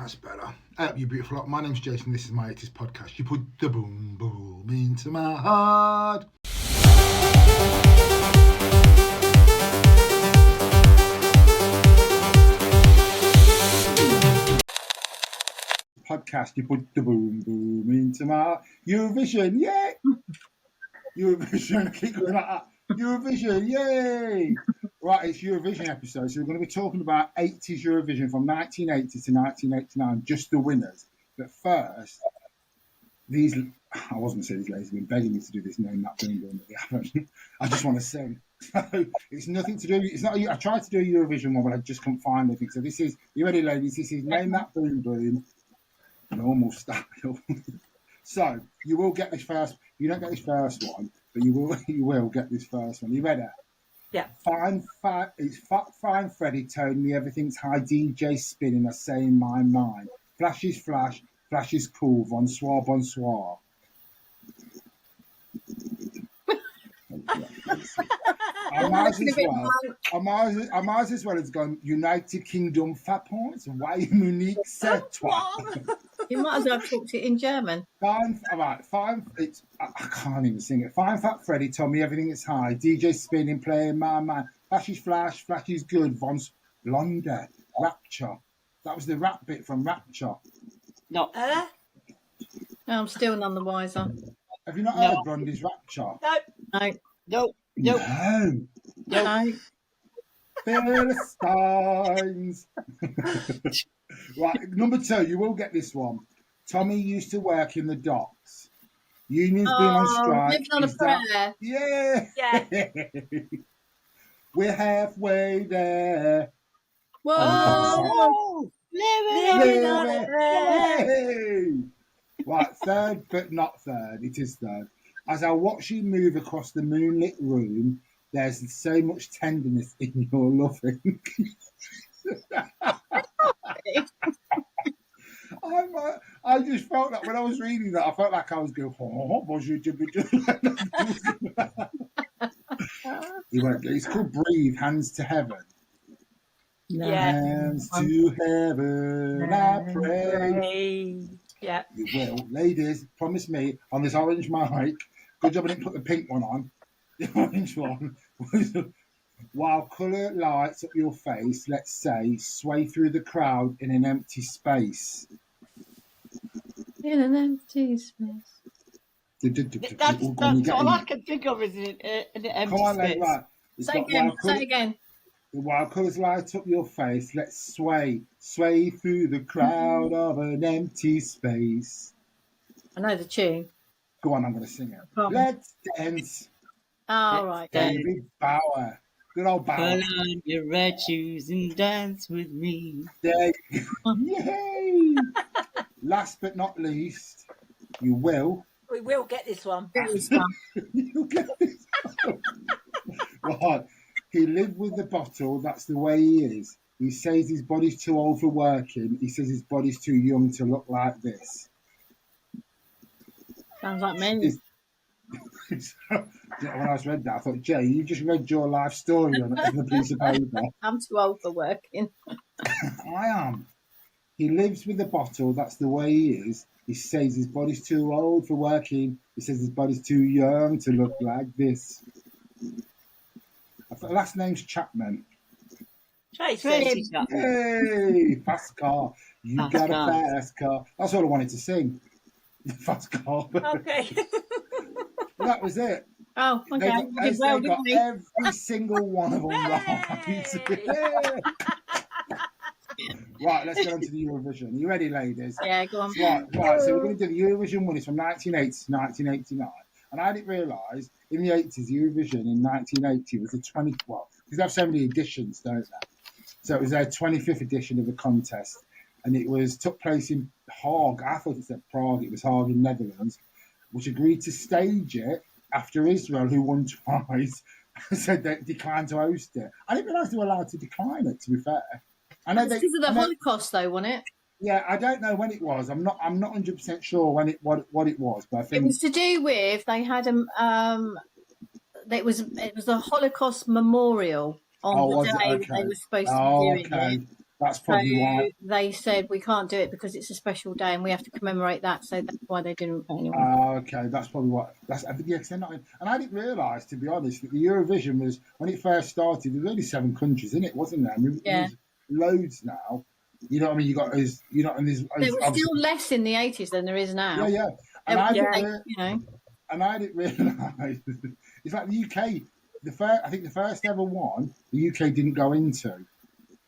That's better. You beautiful lot. My name's Jason. This is my 80's podcast. You put the boom boom into my heart. Podcast. You put the boom boom into my heart. Eurovision, yeah. Eurovision. I keep going like that. Eurovision, yay! Right, it's Eurovision episode, so we're going to be talking about 80s Eurovision from 1980 to 1989, just the winners. But first, I wasn't going to say these ladies have been begging me to do this, name that boom boom, but they haven't. I just want to sing. So it's nothing to do, I tried to do a Eurovision one, but I just couldn't find anything. So this is, you ready ladies? This is Name That Boom Boom, normal style. So you will get this first, you don't get this first one, but you will get this first one. You ready? Yeah. It's Fine Freddy telling me everything's high, DJ spinning, I say in my mind. Flash is flash, flash is cool, bonsoir, bonsoir. I might as well have gone United Kingdom fat points. Why Munich set You might as well have talked it in German. Fine. I can't even sing it. Fine Fat Freddy told me everything is high. DJ spinning, playing my man. Flash is flash, flash is good. Von Blonde, Rapture. That was the rap bit from Rapture. No. No, I'm still none the wiser. Have you not heard Blondie's Rapture? No. No. Philistines. Right, number 2, you will get this one. Tommy used to work in the docks. Unions being on strike. Living on a prayer. Yeah. We're halfway there. Whoa. Living on a prayer. Right, third, but not third. It is third. As I watch you move across the moonlit room, there's so much tenderness in your loving. I just felt that when I was reading that, I felt like I was going, it's called Breathe, Hands to Heaven. Yeah. Hands to heaven, I pray. Yeah. You will. Ladies, promise me, on this orange mic, good job I didn't put the pink one on. The orange one was, while colour lights up your face, let's say, sway through the crowd in an empty space. In an empty space. That's all I can think of is an empty space. Right. Say it again. While colours light up your face, let's sway through the crowd of an empty space. I know the tune. Go on, I'm going to sing it. Let's dance. Oh, right. David Bauer. Good old Bauer. Put on your red shoes and dance with me. There you go. Yay! Last but not least, you will. We will get this one. You'll get this one. Right. He lived with the bottle. That's the way he is. He says his body's too old for working. He says his body's too young to look like this. Sounds like me. When I read that, I thought, Jay, you just read your life story on a piece of paper. I'm too old for working. I am. He lives with the bottle. That's the way he is. He says his body's too old for working. He says his body's too young to look like this. I thought the last name's Chapman. Hey, fast car. You got a fast car. That's all I wanted to sing. Fast car. Okay. Well, that was it. Oh, okay. They got every single one of them right. Right, let's get on to the Eurovision. Are you ready, ladies? Yeah, go on. Right. So we're going to do the Eurovision winners from 1980 to 1989. And I didn't realise in the 80s, Eurovision in 1980 was because they have so many editions, don't they? So it was their 25th edition of the contest. And it took place in Hague. I thought it said Prague. It was Hague in Netherlands, which agreed to stage it after Israel, who won twice, said they declined to host it. I didn't realise they were allowed to decline it, to be fair. I know it's because of the Holocaust, though, wasn't it? Yeah, I don't know when it was. I'm not 100% sure when what it was, but I think it was to do with they had it was a Holocaust memorial on the day that they were supposed to be doing it. That's probably why. They said we can't do it because it's a special day and we have to commemorate that. So that's why they didn't anyway. Okay, that's probably what. That's yeah, 'cause they're not in, and I didn't realise, to be honest, that the Eurovision was when it first started. There was only 7 countries in it, wasn't there? I mean, there's loads now. You know what I mean? You got as you know, and there's still less in the 80s than there is now. Yeah, yeah. And I didn't realise it's like the UK. I think the first ever one the UK didn't go into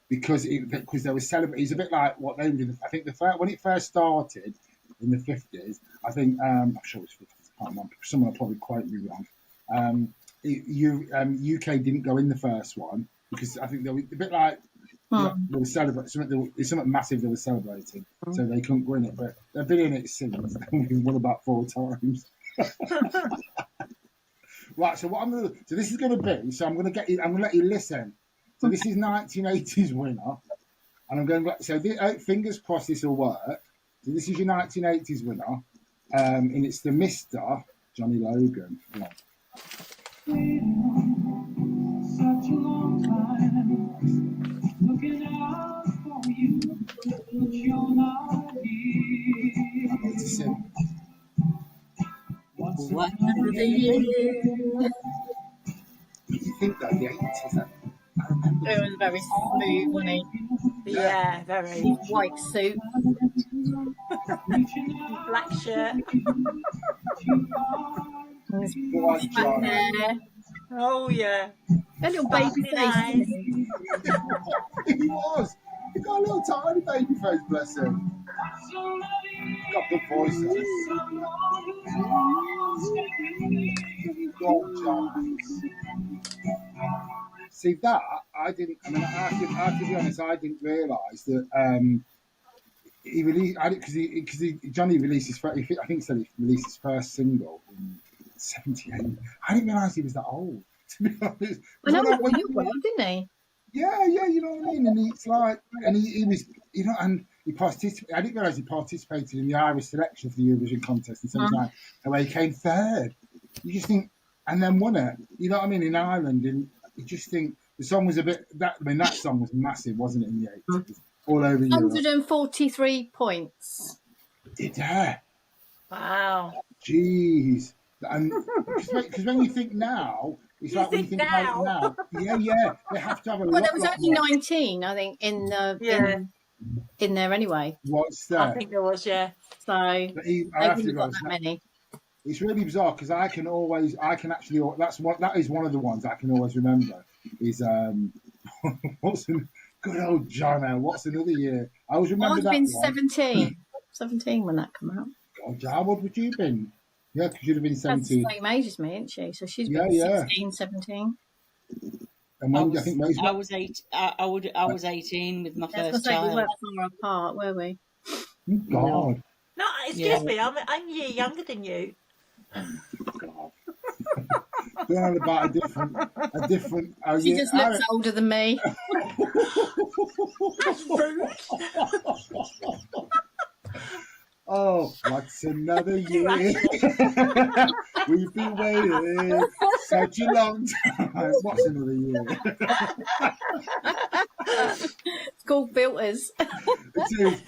because they were celebrating. It's a bit like what they were doing. I think when it first started in the 50s, I think I'm sure it was 50s. I can't remember. Someone will probably quote me wrong. UK didn't go in the first one because I think they were a bit like. They were celebrating something massive they were celebrating, so they couldn't win it. But they've been in it since. We've won about 4 times. Right. So what I'm gonna. So this is gonna be. So I'm gonna let you listen. So this is 1980s winner, and I'm going. So fingers crossed this will work. So this is your 1980s winner, and it's the Mr. Johnny Logan. Come on. Such a long time. Looking out for you, but you're not here. I need to sing. One of the year. You think that the 80s? It was very smooth, wasn't he? Yeah, very. White suit, Black shirt. black hair. Oh, yeah. A little baby face. He was. He got a little tiny baby face, bless him. He's got good voice. See that I didn't. I mean, I have to be honest. I didn't realise that he released. Because Johnny released his. I think he said he released his first single in '78. I didn't realise he was that old. To be honest, I know what you were, didn't he? Yeah, you know what I mean. And it's like, and he was, you know, and he participated. I didn't realise he participated in the Irish selection for the Eurovision contest, and so where he came third. You just think, and then won it. You know what I mean? In Ireland, and you just think the song was a bit. That song was massive, wasn't it? In the 80s, all over Europe. 143 points. Yeah. Wow. Jeez. And because when you think now. It's like when you think about it now. Yeah. They have to have a lot. Well, there was only 19, I think, in there anyway. What's that? I think there was, yeah. So they wouldn't got that many. It's really bizarre because that is one of the ones I can always remember. Is good old Jono? What's another year? I always remember that. I've been 17 when that came out. God, how old would you have been? Yeah, because you'd have been 17. That's the same age as me, isn't she? So she's been 16, 17. And when I think I was 8. I was 18 with my first child. We weren't far apart, were we? God. No, excuse me. I'm a year younger than you. God. Going about a different. She just looks older than me. That's rude. Oh, what's another year? We've been waiting such a long time. What's another year? It's called Filters. It is.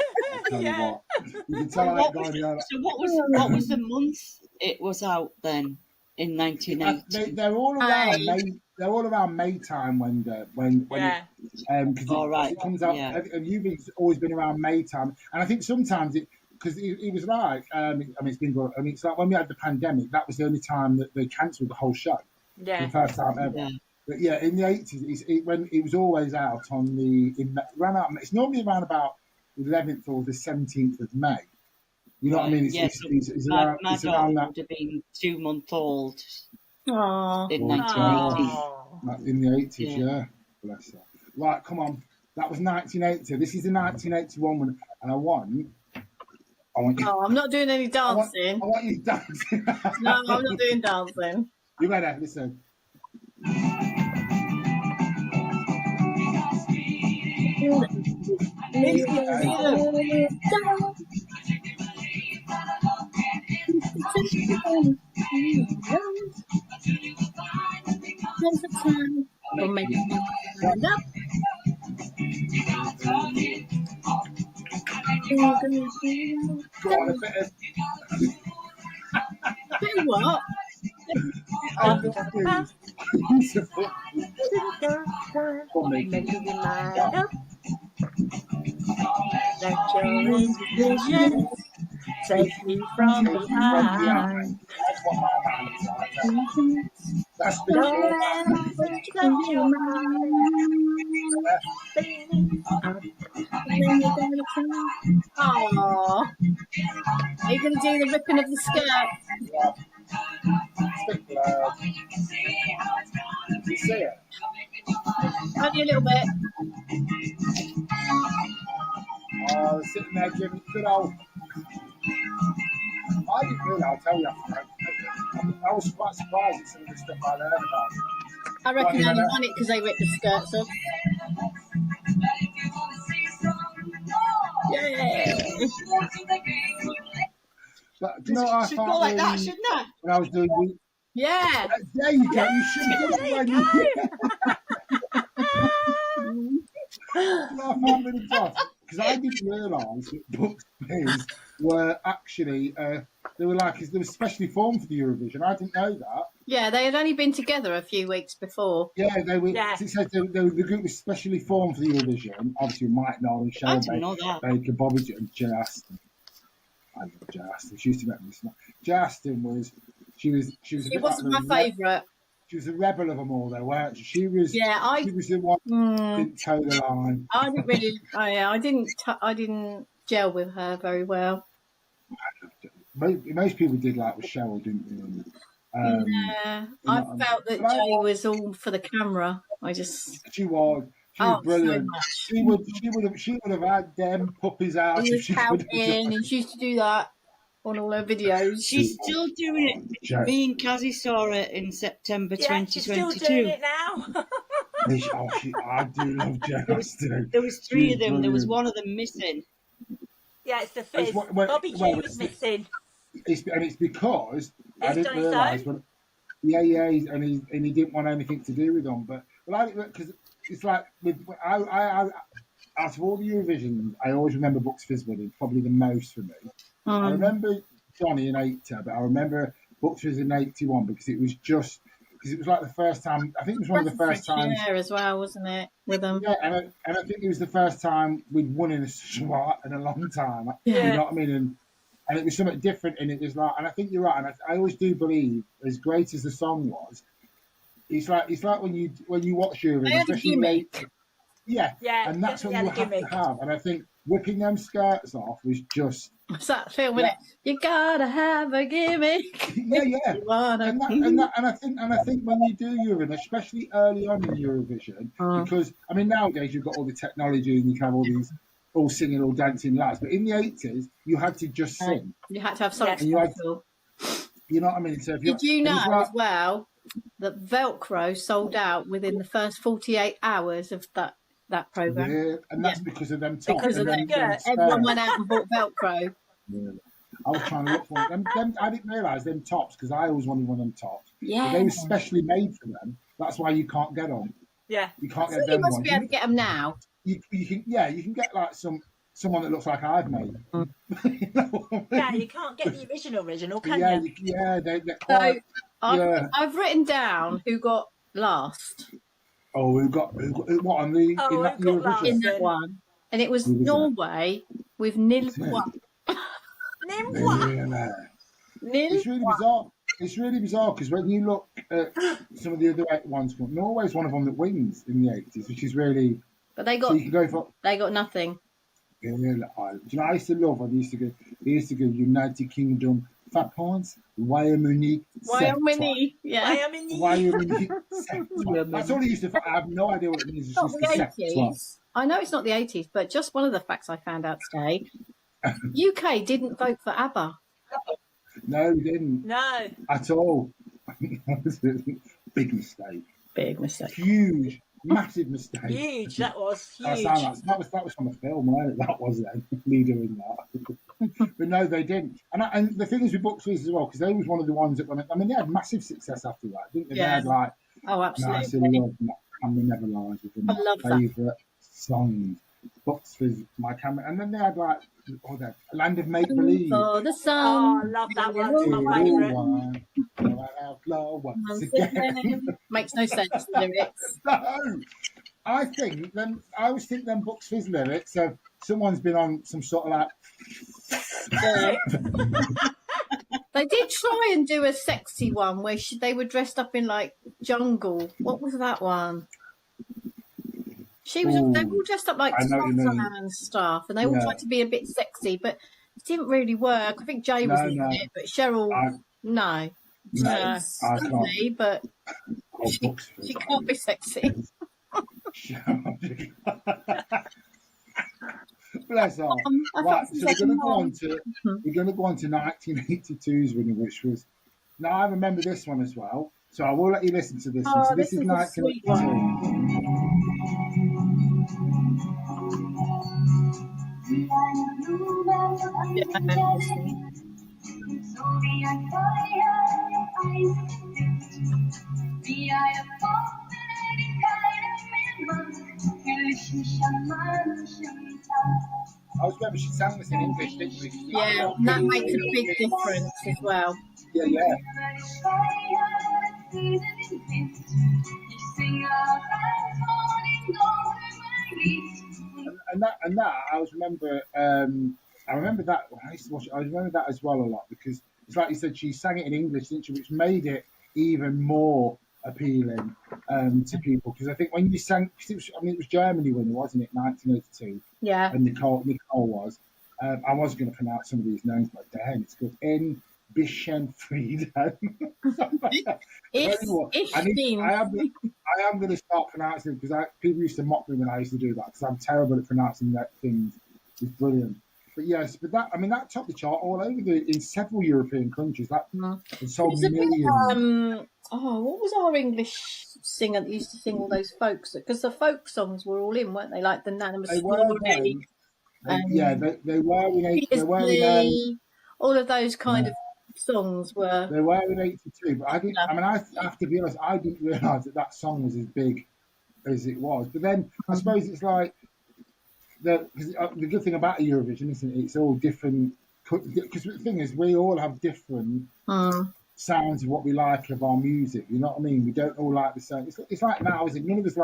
You can tell So what was the month it was out then in 1980? They're all around May. They're all around May time when it comes out. Yeah. You've always been around May time, and I think sometimes because it was like, it's been. It's like when we had the pandemic. That was the only time that they cancelled the whole show. Yeah. The first time ever. Yeah. But yeah, in the 80s, when it was always out on ran out. It's normally around about the 11th or the 17th of May. You know what I mean? It's my it's daughter around that. would have been 2 months old. Aww. In 1980. In the 80s, yeah. Bless her. Right, come on. That was 1980. This is the 1981 one, and I want you. I'm not doing any dancing. I want you dancing. No, I'm not doing dancing. You better listen. Go on, a bit of... Do what? I'm gonna pass. Funny. Make your mind up. Let your intuition take me from behind. That's what my hand's like. That's the Don't key. let them put your mind. Oh, are you going to do the ripping of the skirt? Stick loud. You see it? Only a little bit. Oh, sitting there giving good old... I didn't really, I'll tell you. I was quite surprised at some of the stuff I learned about. I reckon they only won it because they ripped the skirts off. Yeah. But do you know what I Should found go like that, really- shouldn't I? when I was doing... Yeah. There you go. You should have done it when you... You know, I found really tough because I didn't realise that Bucks Fizz were actually they were specially formed for the Eurovision. I didn't know that. Yeah, they had only been together a few weeks before. Yeah, they were. Yeah. It says the group was specially formed for the Eurovision. Obviously, Mike Nolan, I Cheryl didn't know that. Baker, Bobby, and Jay Aston. I love Jay Aston. She used to make me smile. Jay Aston was. She was. A It bit wasn't like my favourite. She was a rebel of them all, though, weren't she? She was. Yeah, She was the one who Mm, didn't toe the line. I didn't really. Oh, yeah, I didn't gel with her very well. Most people did like with Cheryl, didn't they? Yeah, I felt that Jay was all for the camera. She was brilliant. So much. She would have had them puppies out. He if was she could have pouting, and she used to do that on all her videos. She's still doing it. Jack. Me and Kazzie saw it in September Yeah, she's still 2022. doing it now. I do love Justin. There was three of them. There was brilliant. one of them missing. Yeah, it's the Fizz. Well, Bobby G well, was missing. It's because I He's didn't done his realise own. when. And he didn't want anything to do with them. But because it's like with I out of all the Eurovisions, I always remember Bucks Fizz winning, probably the most for me. I remember Johnny in 80, but I remember Bucks Fizz in 81 because it was like the first time. I think it was one of the first times. Yeah, as well, wasn't it? With them. Yeah, and I think it was the first time we'd won in a spot in a long time. Yeah. You know what I mean? And it was something different, and it was like, and I think you're right, and I always do believe, as great as the song was, it's like when you watch Eurovision, They had a especially gimmick. yeah, Yeah, and that's what definitely you had a have to gimmick. have. And I think whipping them skirts off was just What's that film, isn't it? You gotta have a gimmick. yeah. You wanna. And I think when you do Eurovision, especially early on in Eurovision, because I mean nowadays you've got all the technology and you can have all these all singing, all dancing lads, but in the 80s you had to just sing. You had to have something Yeah. special. You know what I mean? So if Did you and know it's like- as well that Velcro sold out within the first 48 hours of that program? Yeah, and that's because of them tops. Because of and them. them Everyone skirts. went out and bought Velcro. Yeah. I was trying to look for them. I didn't realise them tops because I always wanted one of them tops. Yeah. But they were specially made for them. That's why you can't get them. Yeah. You can't So get you them must ones. be able to get them now. You can get like someone that looks like I've made. You know what I mean? Yeah, you can't get the original, can yeah, you? they're So quite. Yeah. I've written down who got last Oh, we've got what on the Oh, in that who got last? in Eurovision? that one. And it was Who was that? Norway with nil What's it? one. Nimwa. Really? Nil It's really bizarre. It's really bizarre because when you look at some of the other ones, Norway's one of them that wins in the 80s, which is really. But they So got you can go for. nothing. Yeah, do you know, I used to love when they used to go United Kingdom, Fat Points, Wyoming, Wyoming, yeah. I am in the Wyoming. That's all he used to. I have no idea what it means. It's Not just the the sex one. 80s. I know it's not the 80s, but just one of the facts I found out today. UK didn't vote for ABBA. No, we didn't No. at all. Big mistake. Big mistake. Huge, massive mistake. Huge. That was That huge. was from a film, wasn't it? That was then. Me doing that. But no, they didn't. And the thing is with Bucks Fizz as well, because they was one of the ones that went. I mean, they had massive success after that, didn't they? Yeah. They had like Oh, Nice absolutely. and Love, Can We Never Lies with them. I love that. Favourite songs. Bucks Fizz, My Camera, and then they had like that Land of Make Believe. For the Oh, sun. I love that one. Little It's my one. favourite. Once again. Makes no sense, the lyrics. No, I think them. I always think them Bucks Fizz lyrics. So someone's been on some sort of like. Yeah. They did try and do a sexy one where they were dressed up in like jungle. What was that one? She was. They were all dressed up like I know what you mean. Tarzan and stuff, and they all tried to be a bit sexy, but it didn't really work. I think Jay was in it, but Cheryl, no. I can't. Lovely, but Oh, she can't be sexy. Bless her. Right, so we're going to go on to 1982's winner, which was. Now I remember this one as well, so I will let you listen to this one. So this is a sweet 1982. I was remember she sang this in English, didn't she? Yeah, and that makes a big difference as well. Yeah, yeah. And that I always remember. I remember that when I used to watch it. I remember that as well a lot because it's like you said, she sang it in English, didn't she? Which made it even more appealing to people because I think when you sang, it was Germany winning, wasn't it? 1982. Yeah. And Nicole was. I was going to pronounce some of these names, but damn, it's good. In Bisschen Frieden. I am going to start pronouncing it because people used to mock me when I used to do that because I'm terrible at pronouncing that things. It's brilliant. But yes, but that topped the chart all over in several European countries. It sold millions. What was our English singer that used to sing all those folks? Because the folk songs were all in, weren't they? Like the Nana They were. They were in all of those kind of songs were. They were in 82, but I didn't. I mean, I have to be honest. I didn't realise that song was as big as it was. But then I suppose it's like the good thing about Eurovision, isn't it? It's all different. Because the thing is, we all have different sounds of what we like of our music. You know what I mean? We don't all like the same. It's like now, is it? None of us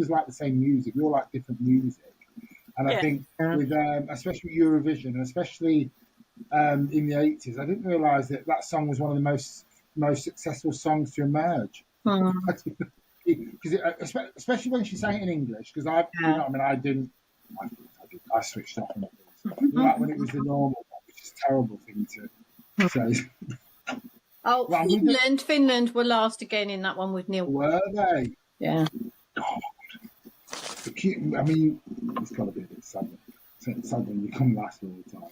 like the same music. We all like different music. And I think with especially Eurovision, and especially in the 80s, I didn't realise that song was one of the most successful songs to emerge. Because especially when she sang it in English, because I switched off on it. Like when it was the normal one, which is a terrible thing to say. Oh, Finland were last again in that one with Neil. Were they? Yeah. God. I mean, it's got to be a bit sad. Sad when you come last all the time.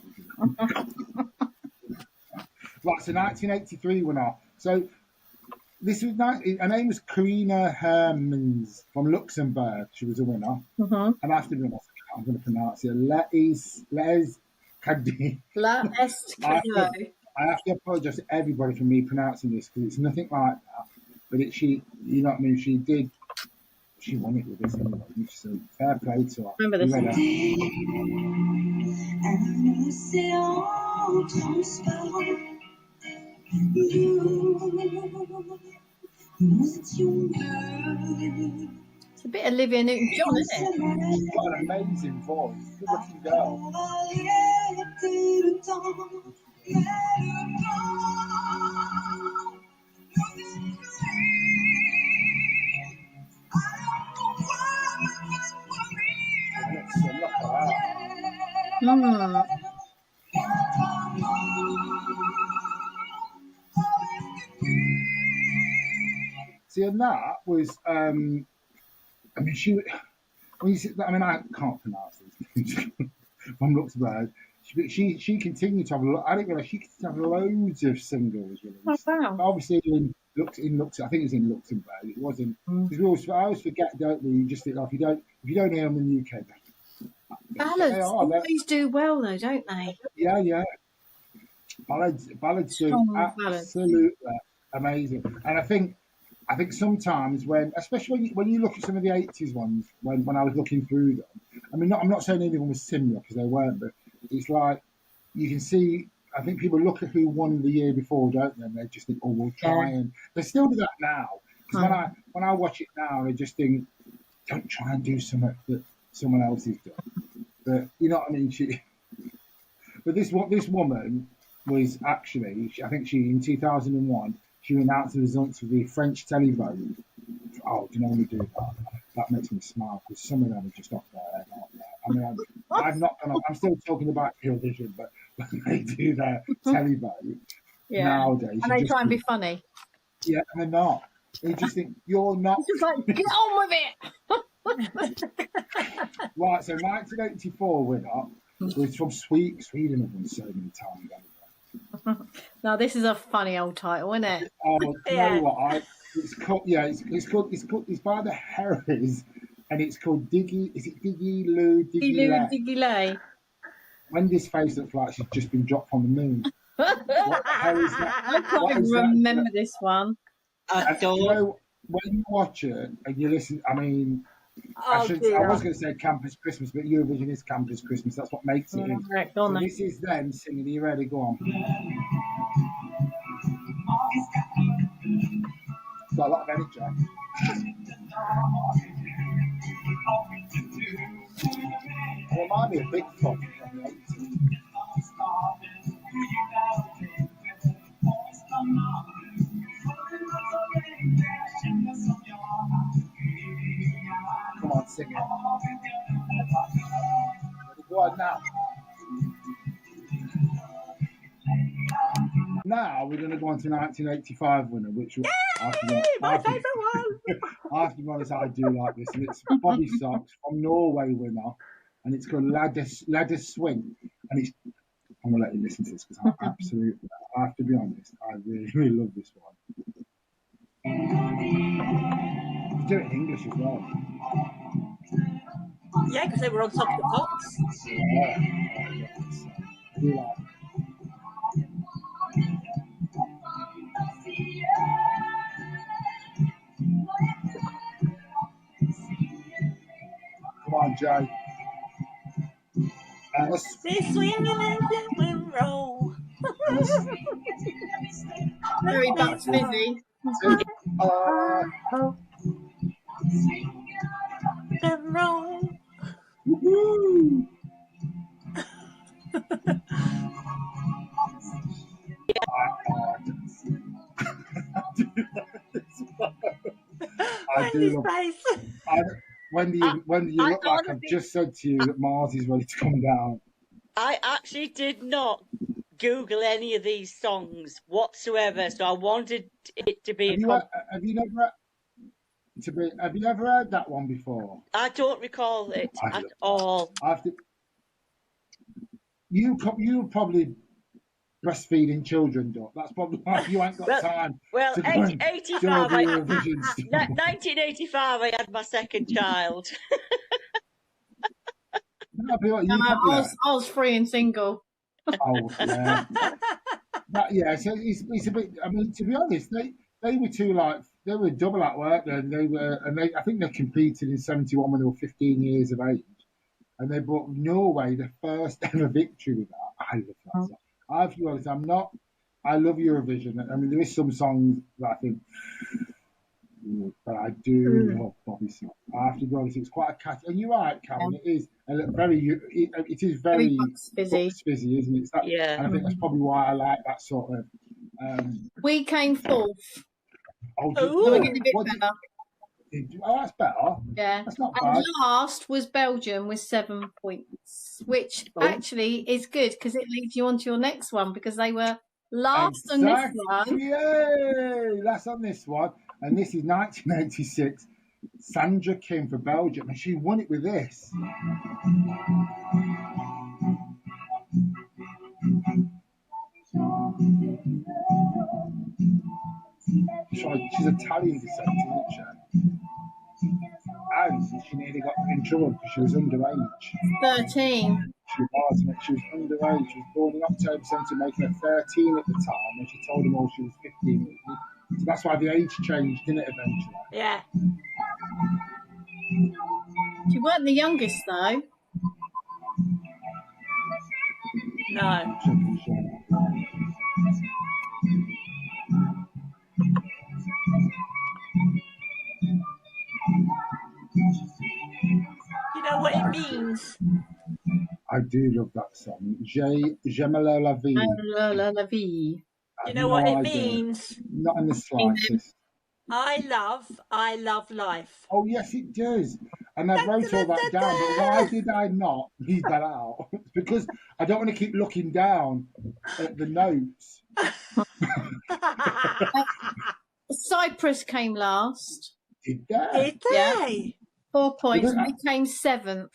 Right, so 1983 winner. So this was her name was Karina Hermans from Luxembourg. She was a winner. And after the winner, I'm going to pronounce it. Les Caddy. I have to apologise to everybody for me pronouncing this because it's nothing like that. But you know what I mean? She won it with this anyway. So fair play to her. Remember this? It's a bit Olivia Newton-John, isn't it? She's got an amazing voice. Good-looking girl. See, and that was, I mean, I can't pronounce this from Luxembourg. She continued to have I didn't realise she continued to have loads of singles released. Oh, wow. Obviously in Luxembourg, I think it was in Luxembourg. It wasn't because I always forget, don't we? You just think like if you don't hear them in the UK, ballads always do well though, don't they? Yeah. Ballads do absolutely amazing, and I think sometimes especially when you look at some of the 80s ones, when I was looking through them, I mean, I'm not saying anyone was similar because they weren't, but it's like you can see. I think people look at who won the year before, don't they? And they just think, "Oh, we'll try," and they still do that now. Because when I watch it now, I just think, "Don't try and do something that someone else has done." But you know what I mean? But this woman was actually, I think she in 2001, she announced the results of the French televote. Oh, do you know when we do that? That makes me smile because some of them are just up there. I mean, I'm not gonna. I'm still talking about Eurovision, but when they do their televote nowadays, and they try and be funny. Yeah, and they're not. You just think you're not. It's just like, get on with it. Right, so 1984 winner was from Sweden. Have won so many times. Now this is a funny old title, isn't it? Oh, you know what? It's called. Yeah, it's called. It's by the Harris, and it's called Diggy. Is it Diggy Lou Diggy Lay? Diggy Lay. Wendy's face looks like she's just been dropped from the moon. What the hell is that? I can't even remember this one. You know, when you watch it and you listen, I mean, I was going to say Campus Christmas, but Eurovision is Campus Christmas. That's what makes it. Right, so this is them singing. Are you ready? Go on. It's got a lot of energy. It reminds me of Big Fun from the 80s. Come on, sing it. Go on now. Now we're going to go on to 1985 winner, which was my favourite one. I have to be honest, I do like this, and it's Bobby Socks from Norway winner, and it's called Ladder Swing, and it's. I'm gonna let you listen to this because I have to be honest, I really, really love this one. You do it in English as well. Yeah, because they were on top of the pots. Yeah. I do like it. Come on, Joe. They're swinging and they roll. Very Bucks Fizzy. And roll. Woo-hoo. I do love Wendy, you look like I've just said to you that Mars is ready to come down. I actually did not Google any of these songs whatsoever, so I wanted it to be. Have you ever heard that one before? I don't recall it at all. You probably breastfeeding children, Doc. That's probably why you ain't got time. Well, to 85. 1985, I had my second child. I was free and single. Oh yeah, yeah. So it's a bit. I mean, to be honest, they were two they were double at work, and I think they competed in '71 when they were 15 years of age, and they brought Norway the first ever victory with that. I love that song. I have to be honest, I love Eurovision. I mean, there is some songs that I think, but I do love Bobby Socks. I have to be honest, it's quite a catchy. And you're right, Karen, it is it is very Bucks Fizzy, isn't it? And I think that's probably why I like that sort of. We came fourth. Oh, we're getting a bit better. Oh, that's better. Yeah. That's not bad. And last was Belgium with 7 points, which actually is good because it leads you on to your next one because they were last on this one. Yay! That's on this one. And this is 1986. Sandra Kim for Belgium, and she won it with this. She's Italian descent, isn't she? And she nearly got in trouble because she was underage. 13. She was underage. She was born in October 17, making her 13 at the time, and she told them all she was 15. So that's why the age changed, didn't it, eventually? Yeah. She weren't the youngest, though. No. You know what it means? I do love that song. J'aime la vie. La vie. I You have know what no it idea. means? Not in the slightest. I love life. Oh, yes, it does. And I wrote all that down, but why did I not leave that out? Because I don't want to keep looking down at the notes. Cyprus came last. Did that? Did Yeah. they? 4 points. Did They came 7th.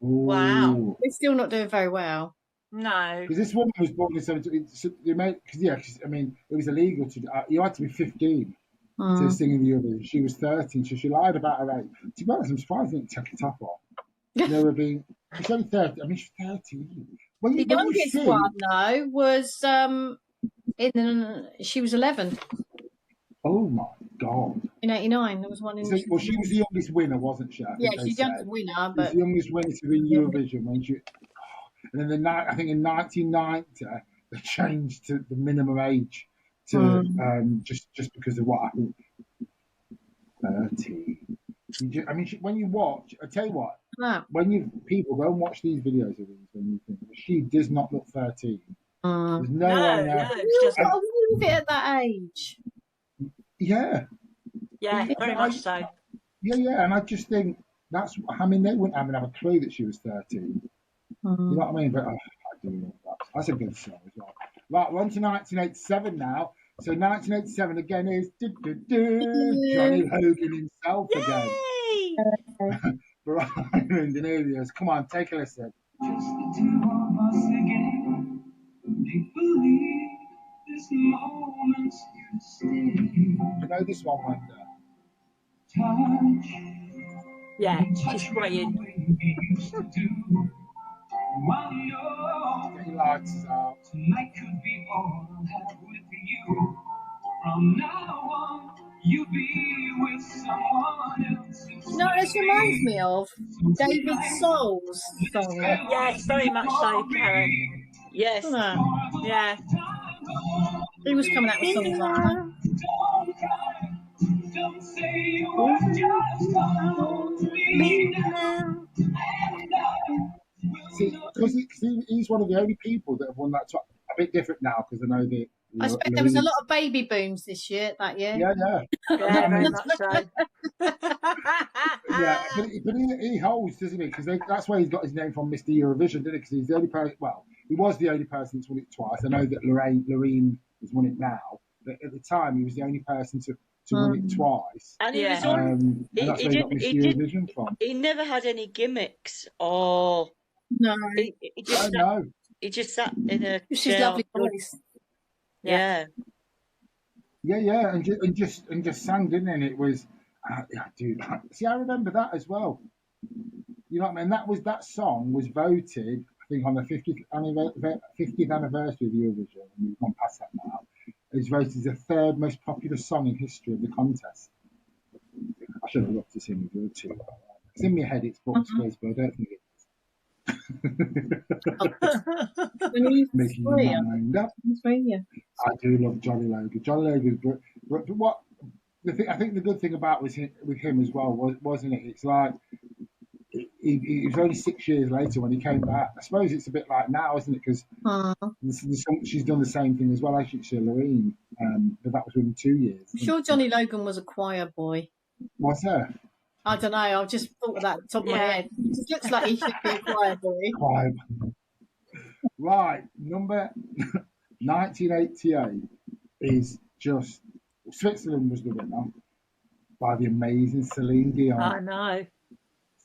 Wow. They're still not doing very well. No. Because this woman was born in 17. Because I mean, it was illegal to. You had to be 15 to sing in the Eurovision. She was 13, so she lied about her age. To be honest, I'm surprised they didn't take it off off. They were being. She's only 30. I mean, she's 13. When The youngest one, though, was she was 11 Oh my God! in 89. There was one in. So, well, she was the youngest winner, wasn't she? I think Yeah, she's the youngest winner, She was but the youngest winner to win Eurovision when she. And then I think in 1990 they changed to the minimum age to just because of what happened. 30. I mean, when you watch, I tell you what, when people go and watch these videos of these, when you think she does not look 13. There's no one there. it's just, got to move it at that age. Yeah, very much so. Yeah, and I just think that's. I mean, they wouldn't have a clue that she was 13. You know what I mean? But I do love that. That's a good song as well. Right, we're on to 1987 now. So 1987 again is Johnny Logan himself again. Brian and Areas. Come on, take a listen. Just the two of us again. Make believe this moment's here to stay. You know this one, Wanda? Touch. Yeah, she's brilliant. Get your lights out. Tonight could be all I'll have with you. From now on, you be with someone else. You know what this reminds me of? David Soul's song. Yes, very much so, Karen. Yes. Isn't it? Yeah. He was coming out with songs like that. Don't cry. Don't say you were just told me now. See, because he's one of the only people that have won that. A bit different now because I know that. I suppose there was a lot of baby booms that year. Yeah. Yeah, very much so. Yeah, but he holds, doesn't he? Because that's where he's got his name from, Mr. Eurovision, didn't he? Because he's the only person. Well, he was the only person that's won it twice. I know that Loreen has won it now, but at the time he was the only person to win it twice. And he was and that's where he got Mr. Eurovision from. He never had any gimmicks or. No. He just sat in a. She's lovely voice. Yeah. Yeah, and just sang, didn't he? And it was, dude. See, I remember that as well. You know what I mean? That song was voted, I think, on the 50th anniversary of Eurovision, and we've gone past that now. It was voted as the third most popular song in history of the contest. I should have looked to see me do it too. It's in my head. It's Bucks Fizz, but I don't think it is. Making your mind up. I do love Johnny Logan. Johnny Logan, but what I think the good thing about with him as well wasn't it? It's like it was only 6 years later when he came back. I suppose it's a bit like now, isn't it? Because she's done the same thing as well, actually, Loreen. But that was within 2 years. I'm sure Johnny Logan was a choir boy. What's that? I don't know. I just thought of that at the top of my head. It just looks like he should be a choir boy. Right, number 1988 is just Switzerland was the winner by the amazing Celine Dion. I know.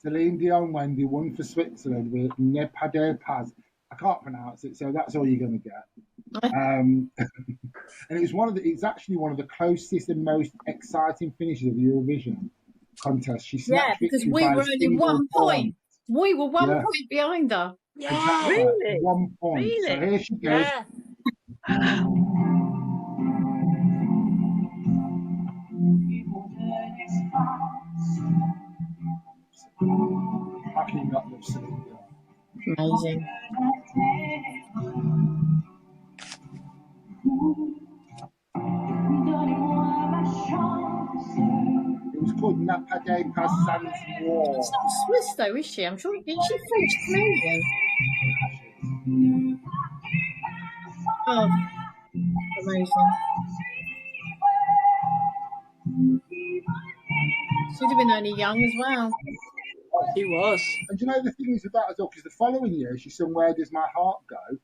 Celine Dion Wendy won for Switzerland with Ne pas de pas. I can't pronounce it, so that's all you're going to get. And it's actually one of the closest and most exciting finishes of the Eurovision contest. Because we were only 1 point. We were 1 point behind her. Yeah, exactly. Really? 1 point. Really? So here she goes. Yeah. How can you not love Celine Dion? Amazing. It was called Napa de Passans War. She's not Swiss though, is she? I'm sure. Is she French Canadian? Oh, amazing. She'd have been only young as well. She was. And do you know the thing is with that as well? Because the following year she sung "Where Does My Heart Go."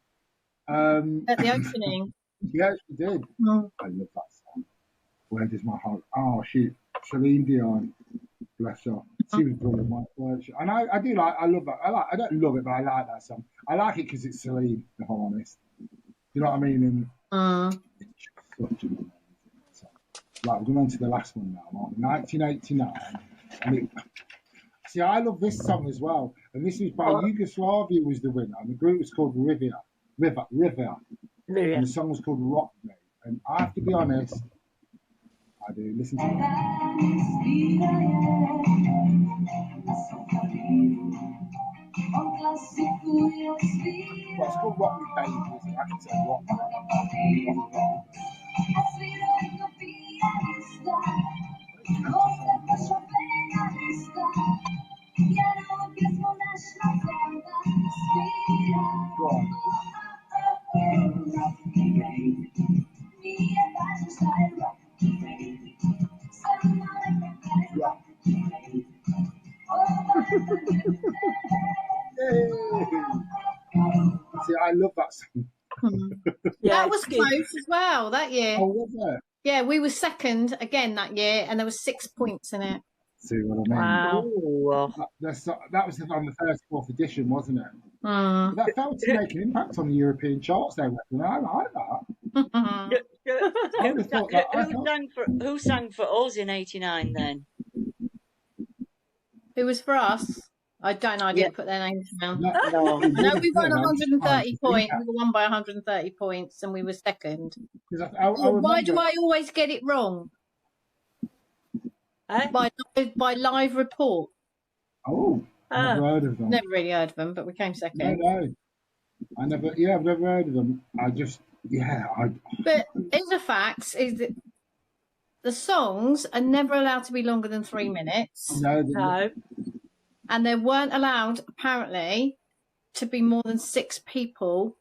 At the opening. Yeah, she did. Mm. I love that song. Where Does My Heart? Oh, Celine Dion, bless her. She was brilliant. And I do like. I love that. I don't love it, but I like that song. I like it because it's Celine. If I'm honest, you know what I mean? And it's such an amazing song. Right, we're going on to the last one now. 1989, and it. See, I love this song as well, and this is by Yugoslavia was the winner, and the group was called Riviera, and the song was called Rock Me. And I have to be honest, I do listen to it. Well, it's called Rock Me Baby, isn't it? I can say Rock See, I love that song. Yeah, That was close as well that year. Oh, was it? Yeah, we were second again that year, and there was 6 points in it. See what I mean? Wow. Ooh. That was on the 34th edition, wasn't it? Mm. But that felt to make an impact on the European charts, though. And I like that. Who sang for us in '89 then? Who was for us? I don't know. I didn't put their names down. No. No, we won 130 points. We won by 130 points, and we were second. Why do I always get it wrong? Eh? By live report. Oh, I've never heard of them. Never really heard of them, but we came second. No. I've never heard of them. But here's the facts: is that the songs are never allowed to be longer than 3 minutes. No. And they weren't allowed, apparently, to be more than 6 people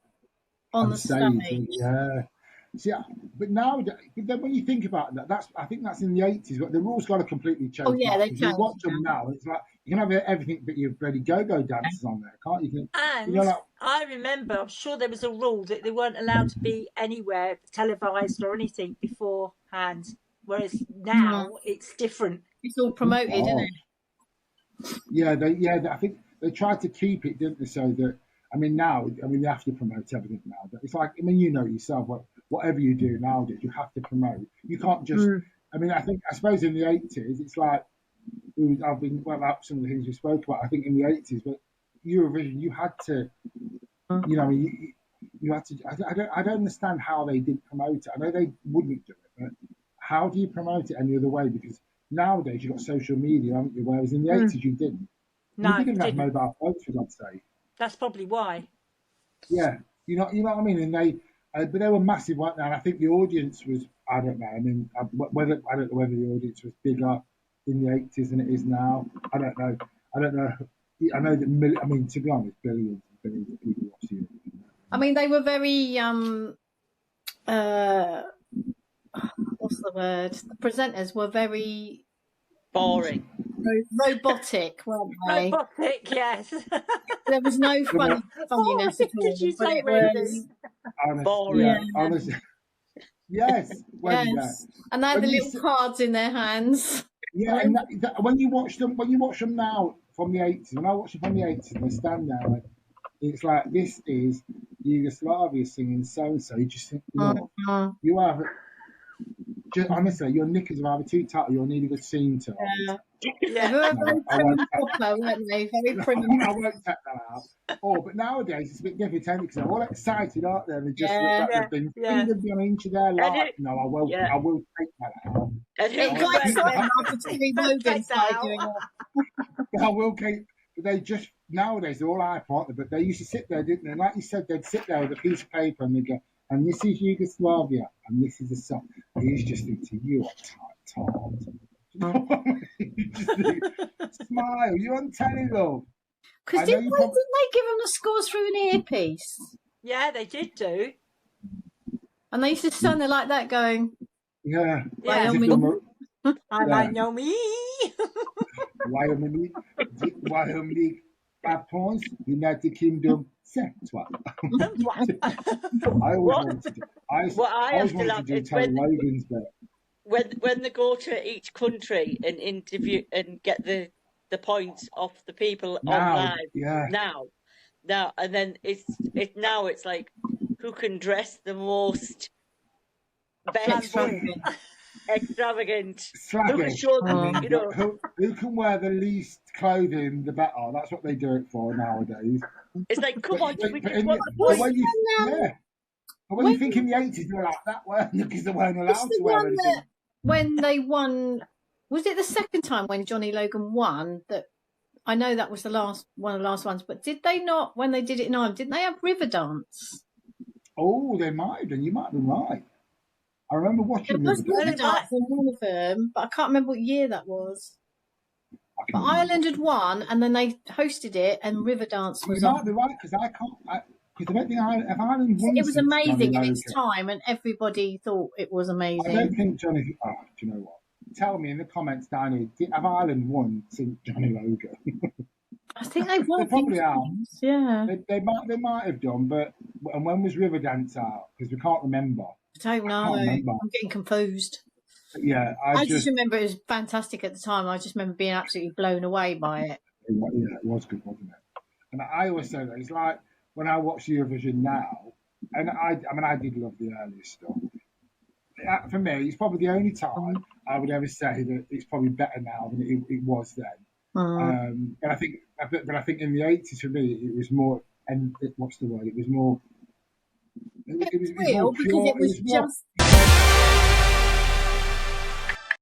on the stage. Yeah. See, but now, but then when you think about that, I think that's in the 80s. But the rules got to completely change. Oh yeah, they changed. You watch them now, it's like you can have everything but your bloody go-go dancers on there, can't you? And I remember, I'm sure there was a rule that they weren't allowed to be anywhere televised or anything beforehand. Whereas now it's different. It's all promoted, isn't it? Yeah, I think they tried to keep it, didn't they? So that now, they have to promote everything now. But it's like, you know yourself, whatever you do nowadays, you have to promote. You can't just. I suppose in the 80s, it's like I've been about some of the things we spoke about. I think in the 80s, but Eurovision, you had to, you had to. I don't understand how they didn't promote it. I know they wouldn't do it, but how do you promote it any other way? Because nowadays you've got social media, haven't you? Whereas in the 80s you didn't. No, you didn't have mobile phones, for God's sake. That's probably why. Yeah, you know what I mean. And but they were massive, weren't they? And I think the audience was. I don't know. I don't know whether the audience was bigger in the 80s than it is now. I don't know. I know that. To be honest, billions and billions of people watch you. They were very what's the word? The presenters were very boring. Robotic, weren't they? Robotic, yes. There was no funniness at all. Did you say Wendy? Boring. Yeah, honestly. Yes. Wendy, yes. And they had the little cards in their hands. Yeah, and when you watch them now from the 80s, when I watch them from the 80s, they stand there and it's like, this is Yugoslavia singing so and so. You just think, you have. Just, honestly, your knickers are either too tight or you'll need a good scene to. Yeah. Very prim and proper, weren't they? Very prim and proper. I won't take that out. But nowadays it's a bit different because they're all excited, aren't they? They just look like they've been fingers on an inch of their life. No, I will take that out. It got exciting after Stevie Logan started doing it. I will keep. But they just, nowadays, they're all iPod, but they used to sit there, didn't they? And like you said, they'd sit there with a piece of paper and they'd go, and this is Yugoslavia, and this is a song. And you just think to you, tart. You just think, smile, you're on telly, love. Because didn't they give them the scores through an earpiece? Yeah, they did do. And they used to stand there like that going, yeah. Yeah. I might know me. Wyoming, bad points, United Kingdom, what? I always wanted to do Terry Logan's bit. When they go to each country and interview and get the points off the people on live. Yeah. Now, and then it's like who can dress the most extravagant. Who can show them, who can wear the least clothing, the better. That's what they do it for nowadays. It's like, come on, but when you think in the 80s, they were like that, weren't they? Because they weren't allowed to wear anything. When they won, was it the second time when Johnny Logan won? That I know that was one of the last ones. But did they not, when they did it in Ireland, didn't they have river dance? Oh, they might have done. You might be right. I remember watching river dance on one of them, but I can't remember what year that was. But Ireland had won, and then they hosted it, and river dance was. You might be right because I can't. Because I don't think if Ireland won, it was amazing in its time, and everybody thought it was amazing. I don't think Johnny. Oh, do you know what? Tell me in the comments down here. Have Ireland won since Johnny Logan? I think they've won. They probably have. Yeah. They might have done, but and when was Riverdance out? Because we can't remember. I don't know. I'm getting confused. Yeah, I just remember it was fantastic at the time. I just remember being absolutely blown away by it. Yeah, it was good, wasn't it? And I always say that it's like when I watch Eurovision now, and I did love the earlier stuff. For me, it's probably the only time I would ever say that it's probably better now than it was then. And I think in the 80s for me it was more. And what's the word? It was more. It was real because it was just